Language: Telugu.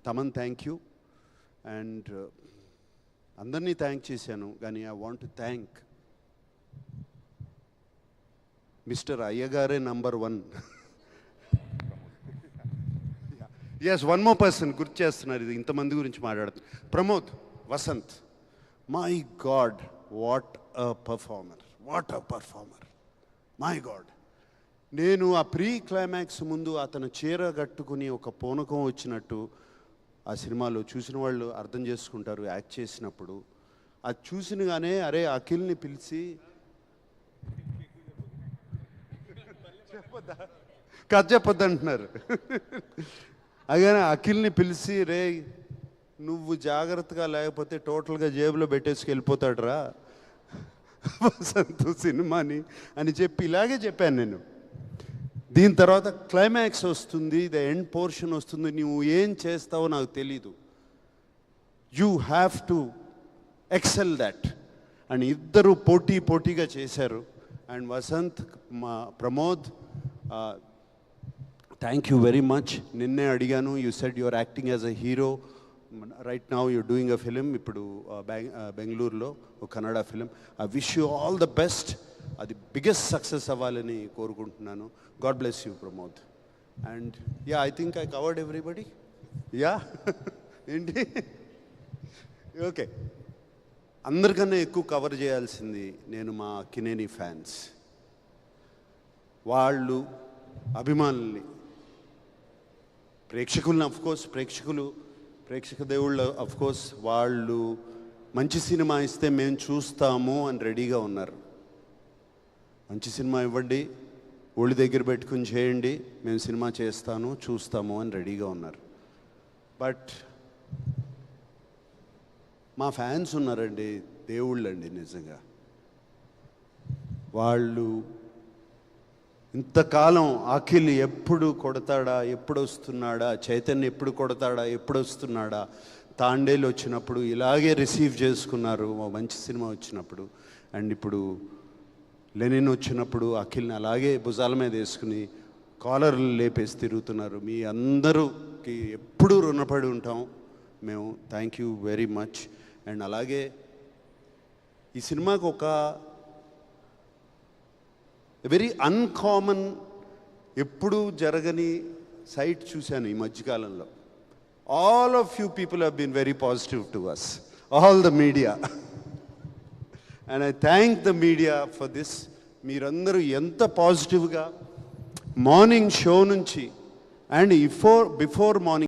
Thaman thank you. అండ్ అందరినీ థ్యాంక్ చేశాను, కానీ I want to thank mister అయ్యగారే number 1. Yes, one more person గుర్తు చేస్తున్నారు, ఇది ఇంతమంది గురించి మాట్లాడుతుంది. Pramod Vasanth, my god, what a performer, what a performer, my god. నేను ఆ ప్రీ క్లైమాక్స్ ముందు అతను చీర కట్టుకుని ఒక పూనకం వచ్చినట్టు ఆ సినిమాలో చూసిన వాళ్ళు అర్థం చేసుకుంటారు. యాక్ట్ చేసినప్పుడు అది చూసినగానే అరే అఖిల్ని పిలిచి కథ చెప్పొద్దు అంటున్నారు. అలాగే అఖిల్ని పిలిచి, రే నువ్వు జాగ్రత్తగా లేకపోతే టోటల్గా జేబులో పెట్టేసుకు వెళ్ళిపోతాడు రా వసంత్ సినిమాని అని చెప్పి ఇలాగే చెప్పాను నేను. దీని తర్వాత క్లైమాక్స్ వస్తుంది, ద ఎండ్ పోర్షన్ వస్తుంది, నువ్వు ఏం చేస్తావో నాకు తెలీదు, you have to excel that. And ఇద్దరు పోటీగా చేశారు. అండ్ వసంత్, మా Pramod, thank you very much. నిన్నే అడిగాను, you said your acting as a hero, right now you're doing a film, ఇప్పుడు బెంగళూరులో ఒక Kannada film. I wish you all the best, అది బిగ్గెస్ట్ సక్సెస్ అవ్వాలని కోరుకుంటున్నాను. God bless you Pramod. And yeah, I think I covered everybody. Yeah ఏంటి, ఓకే. అందరికన్నా ఎక్కువ కవర్ చేయాల్సింది నేను మా అక్కినేని ఫ్యాన్స్, వాళ్ళు అభిమానుల్ని, ప్రేక్షకులను. అఫ్కోర్స్ ప్రేక్షక దేవుళ్ళు అఫ్కోర్స్ వాళ్ళు మంచి సినిమా ఇస్తే మేము చూస్తాము అని రెడీగా ఉన్నారు. మంచి సినిమా ఇవ్వండి, ఒళ్ళు దగ్గర పెట్టుకుని చేయండి, మేము సినిమా చేస్తాను చూస్తాము అని రెడీగా ఉన్నారు. బట్ మా ఫ్యాన్స్ ఉన్నారండి, దేవుళ్ళండి నిజంగా. వాళ్ళు ఇంతకాలం అఖిల్ ఎప్పుడు కొడతాడా, ఎప్పుడు వస్తున్నాడా, చైతన్య ఎప్పుడు కొడతాడా, ఎప్పుడు వస్తున్నాడా, తాండేలు వచ్చినప్పుడు ఇలాగే రిసీవ్ చేసుకున్నారు మంచి సినిమా వచ్చినప్పుడు. అండ్ ఇప్పుడు లెనిన్ వచ్చినప్పుడు అఖిల్ని అలాగే భుజాల మీద వేసుకుని కాలర్లు లేపేసి తిరుగుతున్నారు. మీ అందరూకి ఎప్పుడూ రుణపడి ఉంటాం మేము. Thank you very much. And అలాగే ఈ సినిమాకు ఒక వెరీ అన్కామన్, ఎప్పుడూ జరగని సైట్ చూశాను ఈ మధ్యకాలంలో. All of you people have been very positive to us, all the media. And I thank the media for this. మీరందరూ ఎంత పాజిటివ్గా మార్నింగ్ షో నుంచి అండ్ బిఫోర్ మార్నింగ్